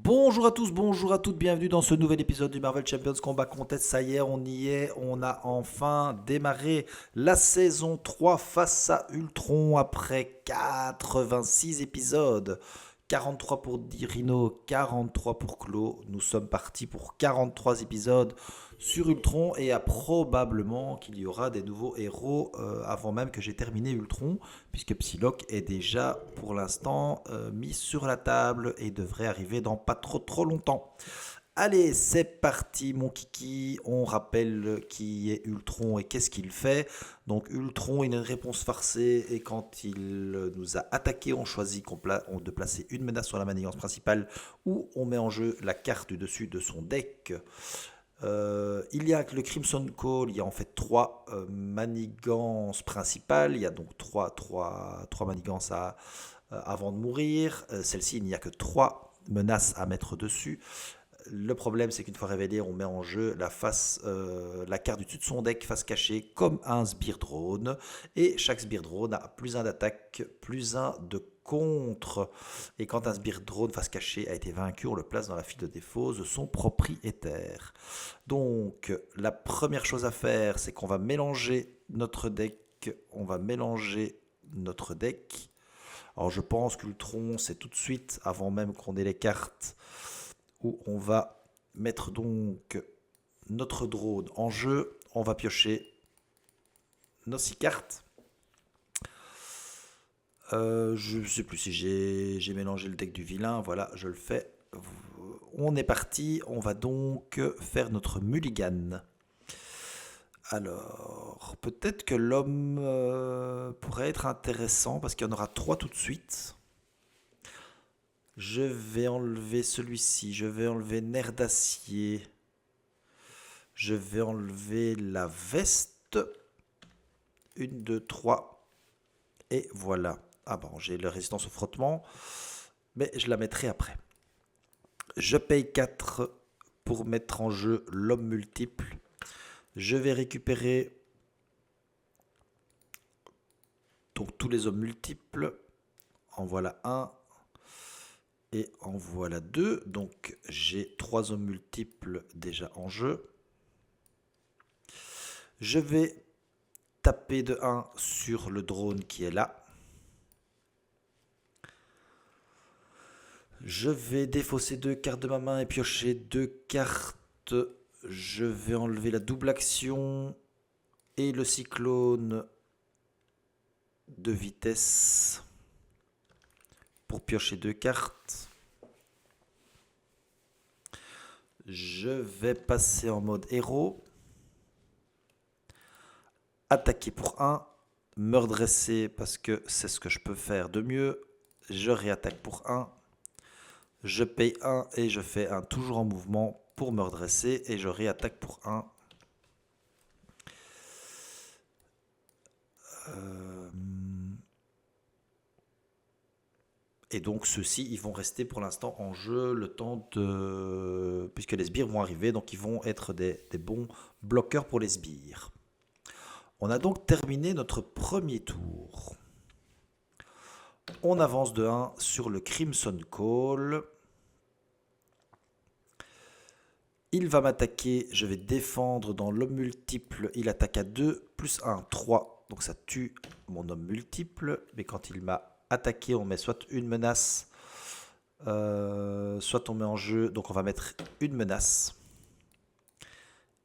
Bonjour à tous, bonjour à toutes, bienvenue dans ce nouvel épisode du Marvel Champions Combat Contest. Ça y est, on y est, on a enfin démarré la saison 3 face à Ultron après 86 épisodes. 43 pour Rhino, 43 pour Claw. Nous sommes partis pour 43 épisodes sur Ultron et probablement qu'il y aura des nouveaux héros avant même que j'ai terminé Ultron, puisque Psylocke est déjà pour l'instant mis sur la table et devrait arriver dans pas trop longtemps. Allez, c'est parti mon kiki, on rappelle qui est Ultron et qu'est-ce qu'il fait. Donc Ultron, il a une réponse farcée et quand il nous a attaqué, on choisit de placer une menace sur la manigance principale ou on met en jeu la carte du dessus de son deck. Il y a le Crimson Call, il y a en fait trois manigances principales, il y a donc trois manigances avant de mourir. Celle-ci, il n'y a que trois menaces à mettre dessus. Le problème, c'est qu'une fois révélé, on met en jeu la carte du dessus de son deck face cachée comme un Sbire Drone. Et chaque Sbire Drone a plus un d'attaque, plus un de contre. Et quand un Sbire Drone face cachée a été vaincu, on le place dans la file de défaut de son propriétaire. Donc, la première chose à faire, c'est qu'on va mélanger notre deck. On va mélanger notre deck. Alors, je pense qu'Ultron, c'est tout de suite, avant même qu'on ait les cartes, où on va mettre donc notre drone en jeu. On va piocher nos 6 cartes. Je ne sais plus si j'ai mélangé le deck du vilain. Voilà, je le fais. On est parti. On va donc faire notre mulligan. Alors, peut-être que l'homme pourrait être intéressant parce qu'il y en aura 3 tout de suite. Je vais enlever celui-ci. Je vais enlever Nerf d'acier. Je vais enlever la veste. 1, 2, 3. Et voilà. Ah bon, j'ai la résistance au frottement. Mais je la mettrai après. Je paye 4 pour mettre en jeu l'homme multiple. Je vais récupérer donc tous les hommes multiples. En voilà un. Et en voilà 2. Donc j'ai 3 hommes multiples déjà en jeu. Je vais taper de 1 sur le drone qui est là. Je vais défausser 2 cartes de ma main et piocher 2 cartes. Je vais enlever la double action et le cyclone de vitesse pour piocher 2 cartes. Je vais passer en mode héros. Attaquer pour 1. Me redresser parce que c'est ce que je peux faire de mieux. Je réattaque pour 1. Je paye 1 et je fais un toujours en mouvement pour me redresser et je réattaque pour 1. Et donc ceux-ci, ils vont rester pour l'instant en jeu le temps de... puisque les sbires vont arriver, donc ils vont être des bons bloqueurs pour les sbires. On a donc terminé notre premier tour. On avance de 1 sur le Crimson Call. Il va m'attaquer, je vais défendre dans l'homme multiple. Il attaque à 2, plus 1, 3. Donc ça tue mon homme multiple. Mais quand il m'a attaqué, on met soit une menace, soit on met en jeu. Donc on va mettre une menace.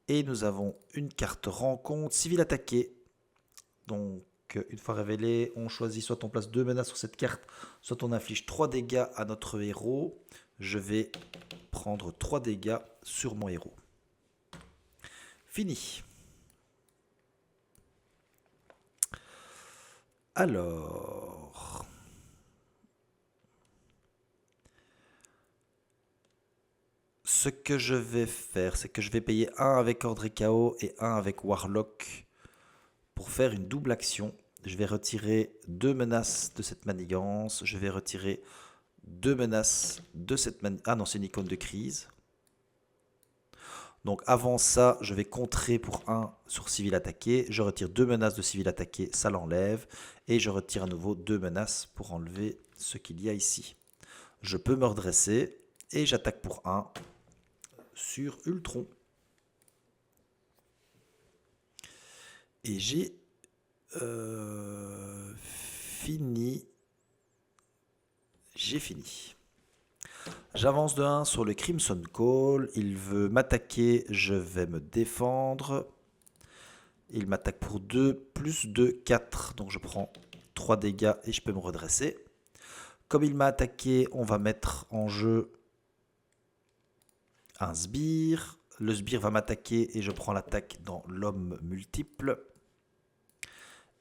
Et nous avons une carte rencontre, civil attaqué. Donc une fois révélé, on choisit soit on place 2 menaces sur cette carte, soit on inflige 3 dégâts à notre héros. Je vais prendre 3 dégâts sur mon héros. Fini. Alors... ce que je vais faire, c'est que je vais payer 1 avec Ordre et Chaos et 1 avec Warlock pour faire une double action. Je vais retirer 2 menaces de cette manigance. Je vais retirer 2 menaces de cette manigance. Ah non, c'est une icône de crise. Donc avant ça, je vais contrer pour 1 sur civil attaqué. Je retire 2 menaces de civil attaqué, ça l'enlève. Et je retire à nouveau 2 menaces pour enlever ce qu'il y a ici. Je peux me redresser Et j'attaque pour 1 sur Ultron. Et j'ai fini. J'ai fini. J'avance de 1 sur le Crimson Call. Il veut m'attaquer, je vais me défendre. Il m'attaque pour 2, plus 2, 4. Donc je prends 3 dégâts et je peux me redresser. Comme il m'a attaqué, on va mettre en jeu un sbire. Le sbire va m'attaquer et je prends l'attaque dans l'homme multiple.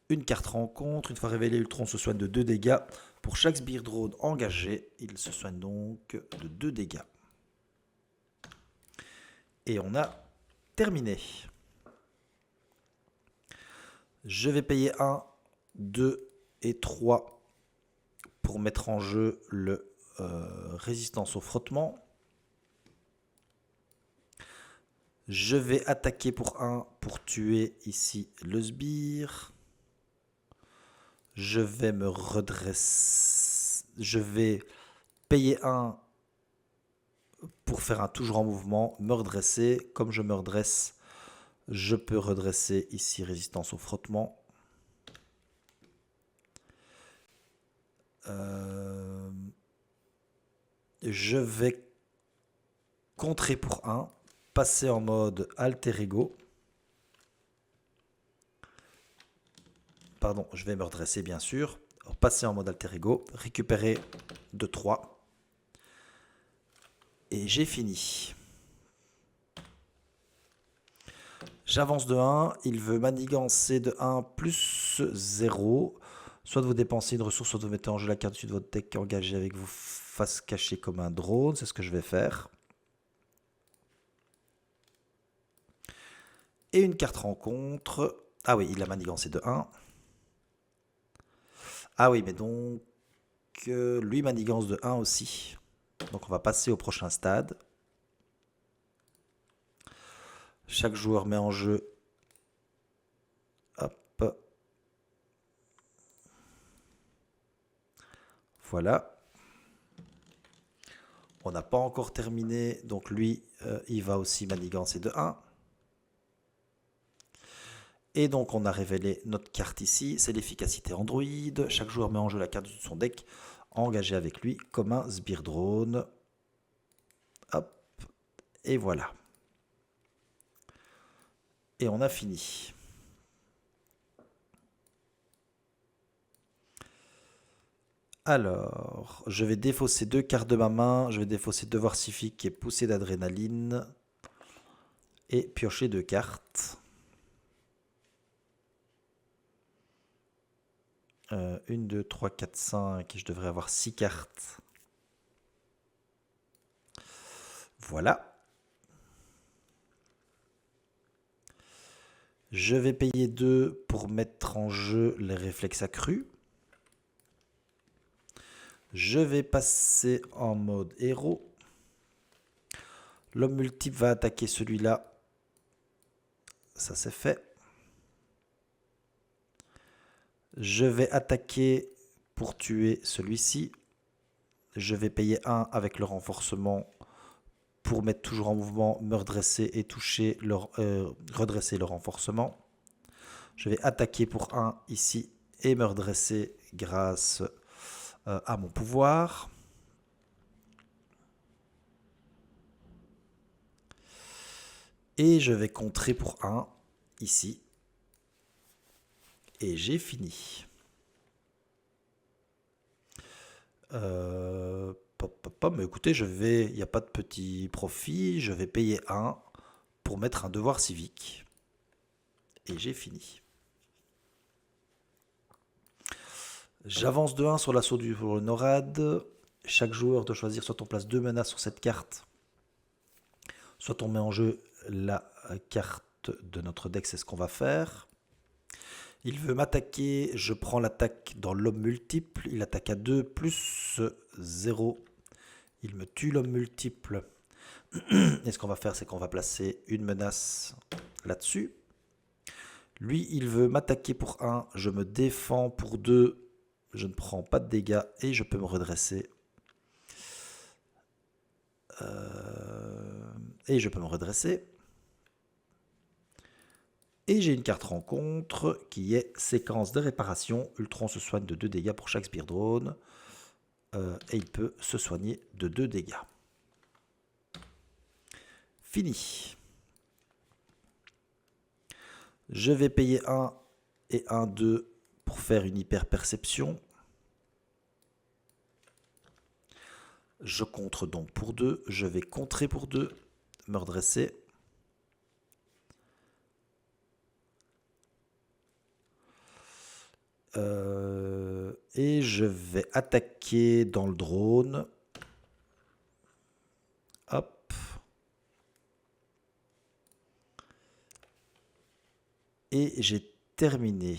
Une carte rencontre. Une fois révélé, Ultron se soigne de 2 dégâts. Pour chaque sbire drone engagé, il se soigne donc de 2 dégâts. Et on a terminé. Je vais payer 1, 2 et 3 pour mettre en jeu le résistance au frottement. Je vais attaquer pour 1 pour tuer ici le sbire. Je vais me redresser. Je vais payer 1 pour faire un toujours en mouvement, me redresser. Comme je me redresse, je peux redresser ici résistance au frottement. Je vais contrer pour 1, passer en mode alter ego. Pardon, je vais me redresser bien sûr. Passer en mode alter ego, récupérer de 3. Et j'ai fini. J'avance de 1, il veut manigancer de 1 plus 0. Soit vous dépensez une ressource, soit vous mettez en jeu la carte dessus de votre deck engagée avec vous face cachée comme un drone. C'est ce que je vais faire. Et une carte rencontre. Ah oui, il a manigancé de 1. Ah oui, mais donc lui manigance de 1 aussi. Donc on va passer au prochain stade. Chaque joueur met en jeu. Hop. Voilà. On n'a pas encore terminé. Donc lui, il va aussi manigancer de 1. Et donc on a révélé notre carte ici. C'est l'efficacité Android. Chaque joueur met en jeu la carte de son deck engagée avec lui comme un sbire drone. Hop. Et voilà. Et on a fini. Alors, je vais défausser 2 cartes de ma main. Je vais défausser Devoir civique et Poussée d'adrénaline. Et piocher 2 cartes. 1, 2, 3, 4, 5. Je devrais avoir 6 cartes. Voilà. Je vais payer 2 pour mettre en jeu les réflexes accrus. Je vais passer en mode héros. L'homme multiple va attaquer celui-là. Ça c'est fait. Je vais attaquer pour tuer celui-ci. Je vais payer 1 avec le renforcement pour mettre toujours en mouvement, me redresser et toucher, redresser le renforcement. Je vais attaquer pour 1 ici et me redresser grâce à mon pouvoir. Et je vais contrer pour 1 ici. Et j'ai fini. Mais écoutez, il n'y a pas de petit profit. Je vais payer 1 pour mettre un devoir civique. Et j'ai fini. J'avance de 1 sur l'assaut du NORAD. Chaque joueur doit choisir soit on place 2 menaces sur cette carte, soit on met en jeu la carte de notre deck, c'est ce qu'on va faire. Il veut m'attaquer, je prends l'attaque dans l'homme multiple. Il attaque à 2 plus 0. Il me tue l'homme multiple. Et ce qu'on va faire, c'est qu'on va placer une menace là-dessus. Lui, il veut m'attaquer pour 1. Je me défends pour 2. Je ne prends pas de dégâts et je peux me redresser. Et je peux me redresser. Et j'ai une carte rencontre qui est séquence de réparation. Ultron se soigne de 2 dégâts pour chaque Sbire Drone. Et il peut se soigner de 2 dégâts. Fini. Je vais payer 1 et 1, 2 pour faire une hyper perception. Je contre donc pour 2. Je vais contrer pour 2. Me redresser. Et je vais attaquer dans le drone. Hop. Et j'ai terminé.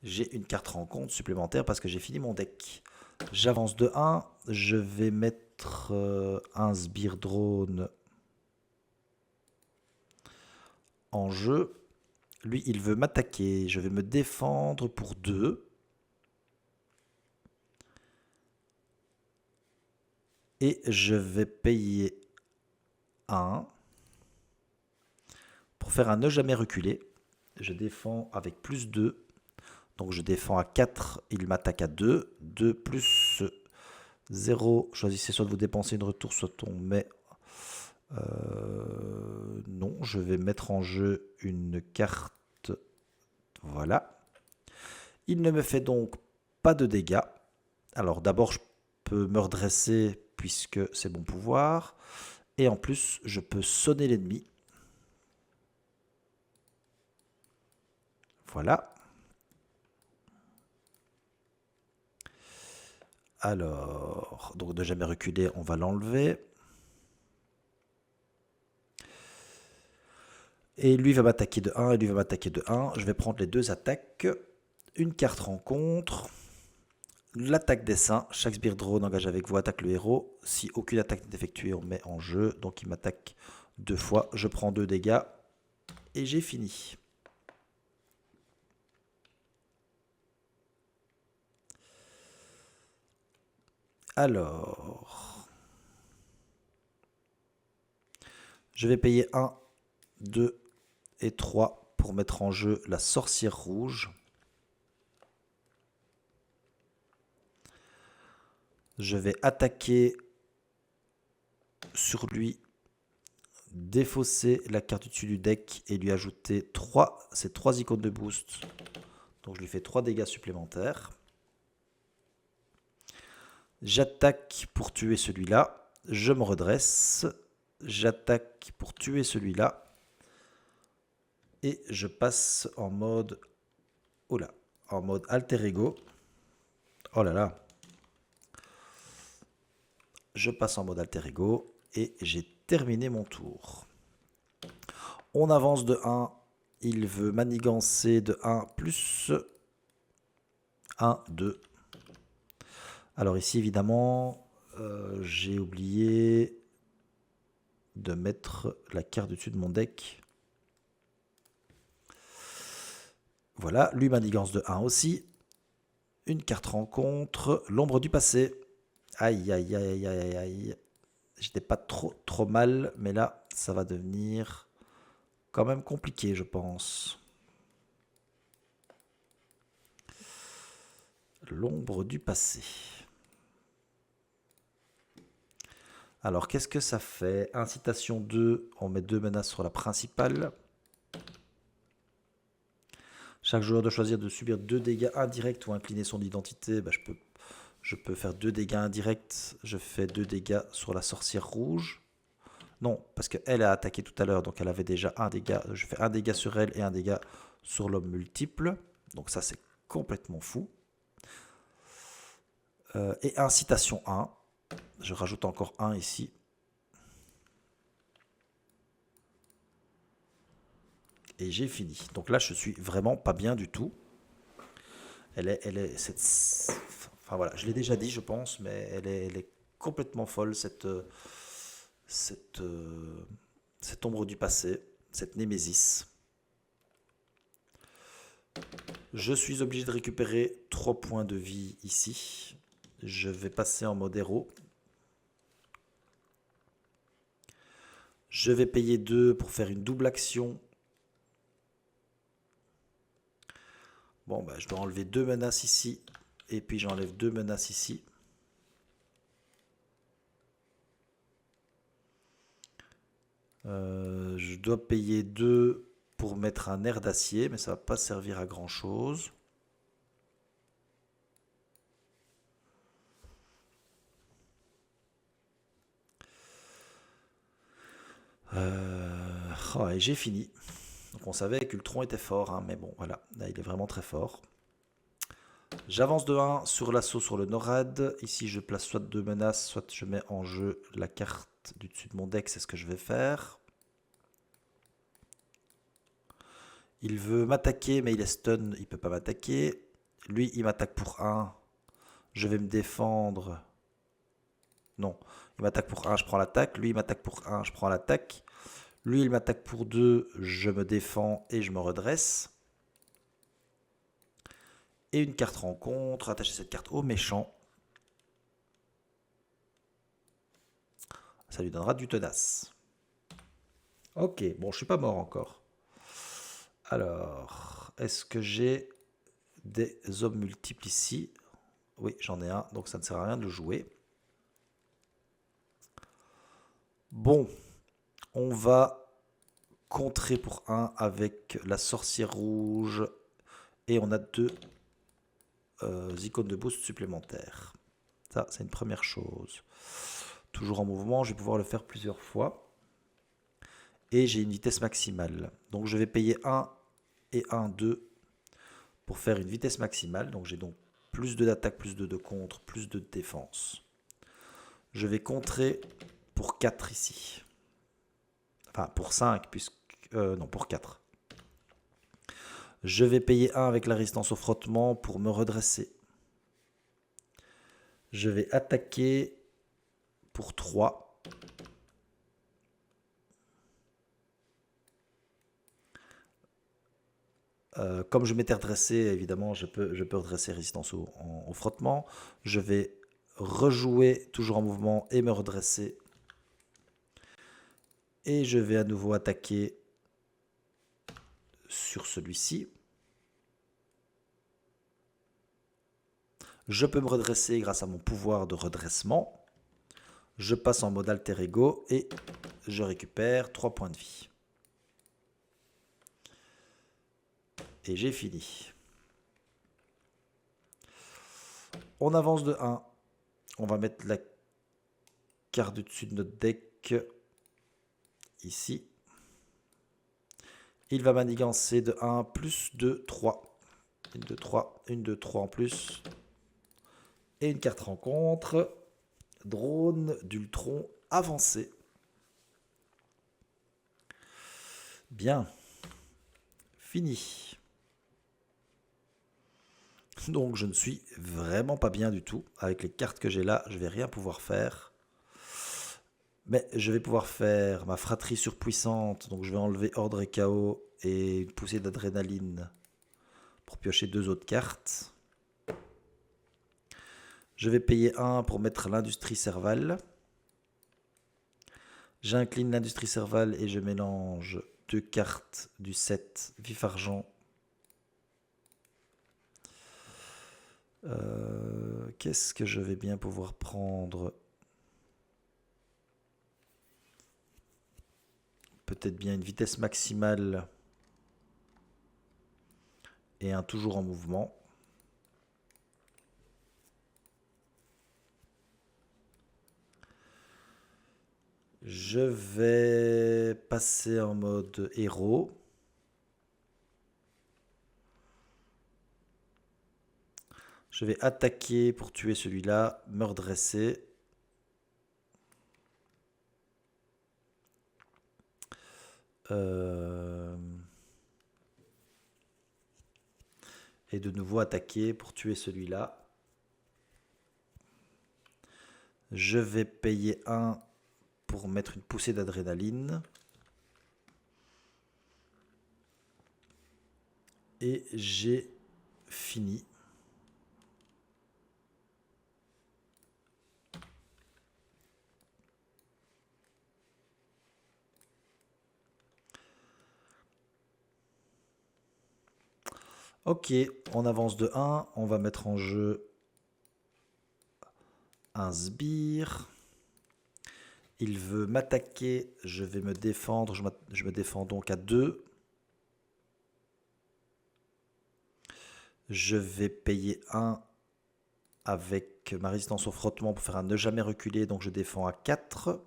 J'ai une carte rencontre supplémentaire parce que j'ai fini mon deck. J'avance de 1. Je vais mettre un Sbire Drone en jeu. Lui, il veut m'attaquer. Je vais me défendre pour 2. Et je vais payer 1 pour faire un ne jamais reculer. Je défends avec plus 2. Donc je défends à 4. Il m'attaque à 2. 2 plus 0. Choisissez soit de vous dépenser une retour, soit on met... non, je vais mettre en jeu une carte. Voilà. Il ne me fait donc pas de dégâts. Alors d'abord, je peux me redresser puisque c'est mon pouvoir. Et en plus, je peux sonner l'ennemi. Voilà. Alors, donc de jamais reculer, on va l'enlever. Et lui va m'attaquer de 1 et lui va m'attaquer de 1. Je vais prendre les 2 attaques. Une carte rencontre. L'attaque des saints. Chaque Sbire Drone engagé avec vous attaque le héros. Si aucune attaque n'est effectuée, on met en jeu. Donc il m'attaque 2 fois. Je prends 2 dégâts. Et j'ai fini. Alors. Je vais payer 1, 2 et 3 pour mettre en jeu la sorcière rouge. Je vais attaquer sur lui, défausser la carte du dessus du deck et lui ajouter ces 3 icônes de boost. Donc je lui fais 3 dégâts supplémentaires. J'attaque pour tuer celui-là. Je me redresse. J'attaque pour tuer celui-là. Et je passe en mode... Oh là, en mode alter ego. Oh là là. Je passe en mode alter ego et j'ai terminé mon tour. On avance de 1. Il veut manigancer de 1 plus 1, 2. Alors ici, évidemment, j'ai oublié de mettre la carte dessus de mon deck. Voilà, lui manigance de 1 aussi. Une carte rencontre, l'ombre du passé. Aïe, aïe, aïe, aïe, aïe. J'étais pas trop mal, mais là, ça va devenir quand même compliqué, je pense. L'ombre du passé. Alors, qu'est-ce que ça fait? Incitation 2, on met 2 menaces sur la principale. Chaque joueur doit choisir de subir 2 dégâts indirects ou incliner son identité. Bah, je peux faire 2 dégâts indirects. Je fais 2 dégâts sur la sorcière rouge. Non, parce qu'elle a attaqué tout à l'heure, donc elle avait déjà un dégât. Je fais un dégât sur elle et un dégât sur l'homme multiple. Donc ça, c'est complètement fou. Et incitation 1. Je rajoute encore 1 ici. Et j'ai fini. Donc là, je suis vraiment pas bien du tout. Enfin voilà, je l'ai déjà dit, je pense, mais elle est complètement folle, cette ombre du passé, cette némésis. Je suis obligé de récupérer 3 points de vie ici. Je vais passer en mode héros. Je vais payer 2 pour faire une double action. Bon, bah, je dois enlever 2 menaces ici. Et puis j'enlève 2 menaces ici. Je dois payer 2 pour mettre un air d'acier, mais ça va pas servir à grand chose. Oh, et j'ai fini. Donc on savait qu'Ultron était fort, hein, mais bon, voilà, là il est vraiment très fort. J'avance de 1 sur l'assaut sur le NORAD. Ici je place soit 2 menaces, soit je mets en jeu la carte du dessus de mon deck, c'est ce que je vais faire. Il veut m'attaquer, mais il est stun, il peut pas m'attaquer. Lui, il m'attaque pour 1. Je vais me défendre. Non, il m'attaque pour 1, je prends l'attaque. Lui, il m'attaque pour 1, je prends l'attaque. Lui, il m'attaque pour 2, je me défends et je me redresse. Et une carte rencontre, attacher cette carte au méchant. Ça lui donnera du tenace. Ok, bon, je suis pas mort encore. Alors, est-ce que j'ai des hommes multiples ici? Oui, j'en ai un, donc ça ne sert à rien de le jouer. Bon, on va contrer pour 1 avec la sorcière rouge. Et on a 2 icônes de boost supplémentaires. Ça, c'est une première chose. Toujours en mouvement, je vais pouvoir le faire plusieurs fois. Et j'ai une vitesse maximale. Donc je vais payer 1 et 1, 2 pour faire une vitesse maximale. Donc j'ai donc plus 2 d'attaque, plus 2 de contre, plus 2 de défense. Je vais contrer pour 4 ici. Enfin, pour 5, puisque... non, pour 4. Je vais payer 1 avec la résistance au frottement pour me redresser. Je vais attaquer pour 3. Comme je m'étais redressé, évidemment, je peux redresser résistance au frottement. Je vais rejouer toujours en mouvement et me redresser. Et je vais à nouveau attaquer sur celui-ci. Je peux me redresser grâce à mon pouvoir de redressement. Je passe en mode alter ego et je récupère 3 points de vie. Et j'ai fini. On avance de 1. On va mettre la carte du dessus de notre deck ici. Il va manigancer de 1 plus 2, 3. 1, 2, 3, 1, 2, 3 en plus. Et une carte rencontre. Drone d'Ultron avancé. Bien. Fini. Donc je ne suis vraiment pas bien du tout. Avec les cartes que j'ai là, je vais rien pouvoir faire. Mais je vais pouvoir faire ma fratrie surpuissante. Donc je vais enlever ordre et chaos et une poussée d'adrénaline pour piocher 2 autres cartes. Je vais payer 1 pour mettre l'industrie servale. J'incline l'industrie servale et je mélange 2 cartes du set vif argent. Qu'est-ce que je vais bien pouvoir prendre? Peut-être bien une vitesse maximale et un toujours en mouvement. Je vais passer en mode héros. Je vais attaquer pour tuer celui-là, me redresser. Et de nouveau attaquer pour tuer celui-là. Je vais payer 1 pour mettre une poussée d'adrénaline. Et j'ai fini. Ok, on avance de 1. On va mettre en jeu un sbire. Il veut m'attaquer. Je vais me défendre. Je me défends donc à 2. Je vais payer 1 avec ma résistance au frottement pour faire un ne jamais reculer. Donc je défends à 4.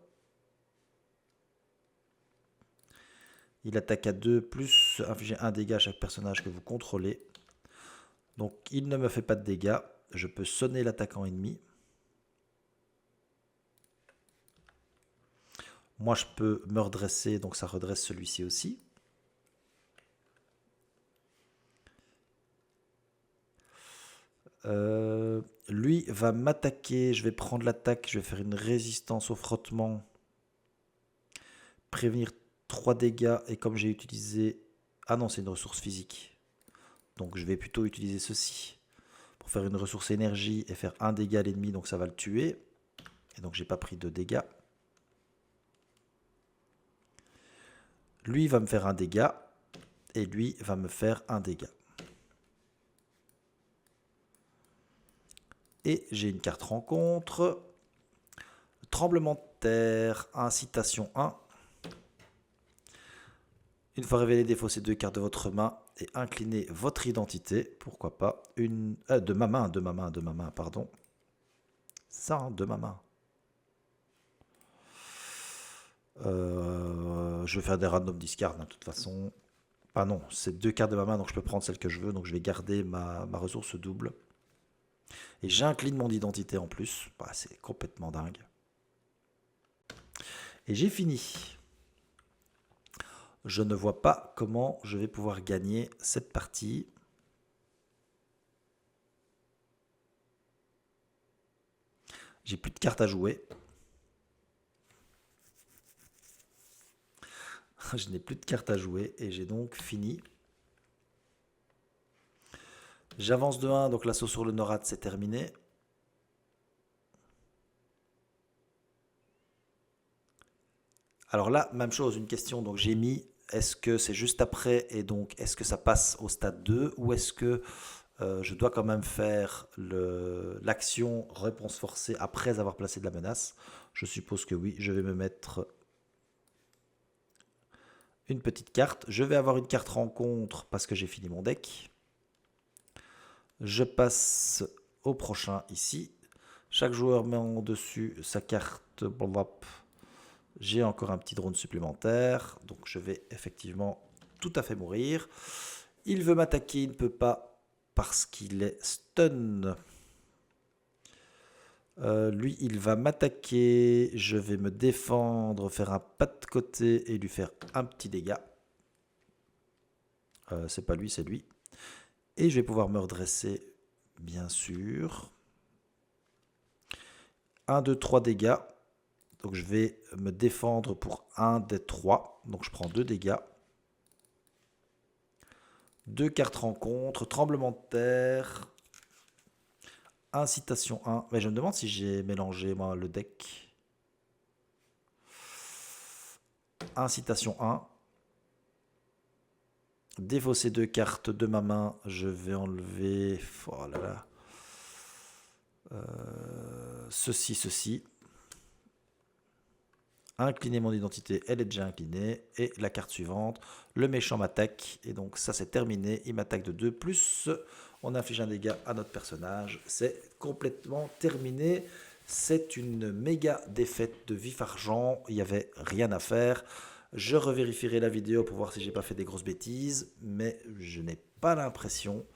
Il attaque à 2, plus infliger 1 dégât à chaque personnage que vous contrôlez. Donc il ne me fait pas de dégâts. Je peux sonner l'attaquant ennemi. Moi je peux me redresser, donc ça redresse celui-ci aussi. Lui va m'attaquer. Je vais prendre l'attaque. Je vais faire une résistance au frottement. Prévenir 3 dégâts. Et comme j'ai utilisé... Ah non, c'est une ressource physique. Donc je vais plutôt utiliser ceci pour faire une ressource énergie et faire 1 dégât à l'ennemi. Donc ça va le tuer. Et donc j'ai pas pris de dégâts. Lui va me faire un dégât. Et lui va me faire un dégât. Et j'ai une carte rencontre. Tremblement de terre, incitation 1. Une fois révélé, défaussez 2 cartes de votre main et inclinez votre identité. Pourquoi pas une de ma main, pardon. Ça, hein, de ma main. Je vais faire des random discards, hein, de toute façon. Ah non, c'est 2 cartes de ma main, donc je peux prendre celle que je veux. Donc je vais garder ma ressource double. Et j'incline mon identité en plus. Bah, c'est complètement dingue. Et j'ai fini. Je ne vois pas comment je vais pouvoir gagner cette partie. J'ai plus de cartes à jouer. Je n'ai plus de cartes à jouer et j'ai donc fini. J'avance de 1, donc l'assaut sur le Norad c'est terminé. Alors là, même chose, une question, donc j'ai mis, est-ce que c'est juste après et donc est-ce que ça passe au stade 2 ou est-ce que je dois quand même faire l'action réponse forcée après avoir placé de la menace? Je suppose que oui, je vais me mettre une petite carte. Je vais avoir une carte rencontre parce que j'ai fini mon deck. Je passe au prochain ici. Chaque joueur met en dessus sa carte. J'ai encore un petit drone supplémentaire. Donc je vais effectivement tout à fait mourir. Il veut m'attaquer, il ne peut pas parce qu'il est stun. Lui, il va m'attaquer. Je vais me défendre, faire un pas de côté et lui faire un petit dégât. C'est pas lui, c'est lui. Et je vais pouvoir me redresser, bien sûr. 1, 2, 3 dégâts. Donc je vais me défendre pour 1 des 3. Donc je prends 2 dégâts. 2 cartes rencontre, tremblement de terre, incitation 1. Mais je me demande si j'ai mélangé moi le deck. Incitation 1. Défausser 2 cartes de ma main. Je vais enlever... Oh là là. Ceci. Incliner mon identité, elle est déjà inclinée. Et la carte suivante, le méchant m'attaque. Et donc ça c'est terminé, il m'attaque de 2. Plus on inflige un dégât à notre personnage. C'est complètement terminé. C'est une méga défaite de vif argent. Il n'y avait rien à faire. Je revérifierai la vidéo pour voir si j'ai pas fait des grosses bêtises. Mais je n'ai pas l'impression.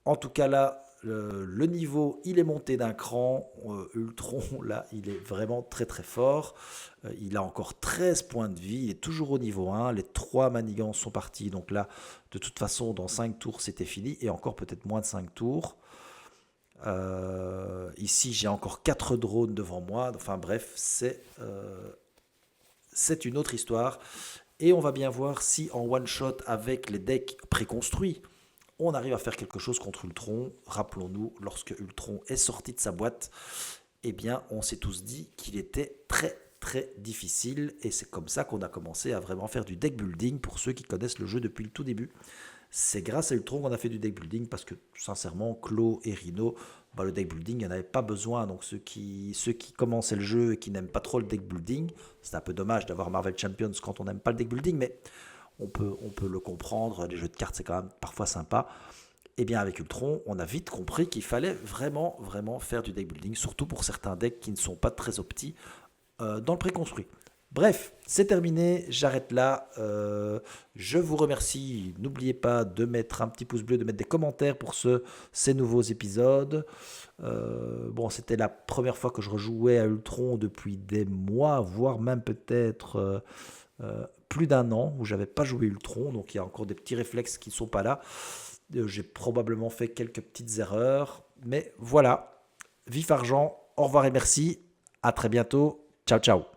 En tout cas là, le niveau, il est monté d'un cran. Ultron, là, il est vraiment très très fort. Il a encore 13 points de vie. Il est toujours au niveau 1. Les 3 manigances sont partis. Donc là, de toute façon, dans 5 tours, c'était fini. Et encore peut-être moins de 5 tours. Ici, j'ai encore 4 drones devant moi. Enfin bref, c'est une autre histoire. Et on va bien voir si en one-shot, avec les decks préconstruits, on arrive à faire quelque chose contre Ultron. Rappelons-nous, lorsque Ultron est sorti de sa boîte, eh bien, on s'est tous dit qu'il était très très difficile. Et c'est comme ça qu'on a commencé à vraiment faire du deck building pour ceux qui connaissent le jeu depuis le tout début. c'est grâce à Ultron qu'on a fait du deck building parce que sincèrement, Claw et Rhino, le deck building, il n'y en avait pas besoin. Donc ceux qui commençaient le jeu et qui n'aiment pas trop le deck building, c'est un peu dommage d'avoir Marvel Champions quand on n'aime pas le deck building, mais on peut le comprendre. Les jeux de cartes, c'est quand même parfois sympa. Et bien avec Ultron, on a vite compris qu'il fallait vraiment, vraiment faire du deck building, surtout pour certains decks qui ne sont pas très optis dans le préconstruit. Bref, c'est terminé, j'arrête là. Je vous remercie. N'oubliez pas de mettre un petit pouce bleu, de mettre des commentaires pour ces nouveaux épisodes. Bon, c'était la première fois que je rejouais à Ultron depuis des mois, voire même peut-être plus d'un an où j'avais pas joué Ultron. Donc il y a encore des petits réflexes qui ne sont pas là. J'ai probablement fait quelques petites erreurs. Mais voilà, vif argent, au revoir et merci. À très bientôt. Ciao, ciao.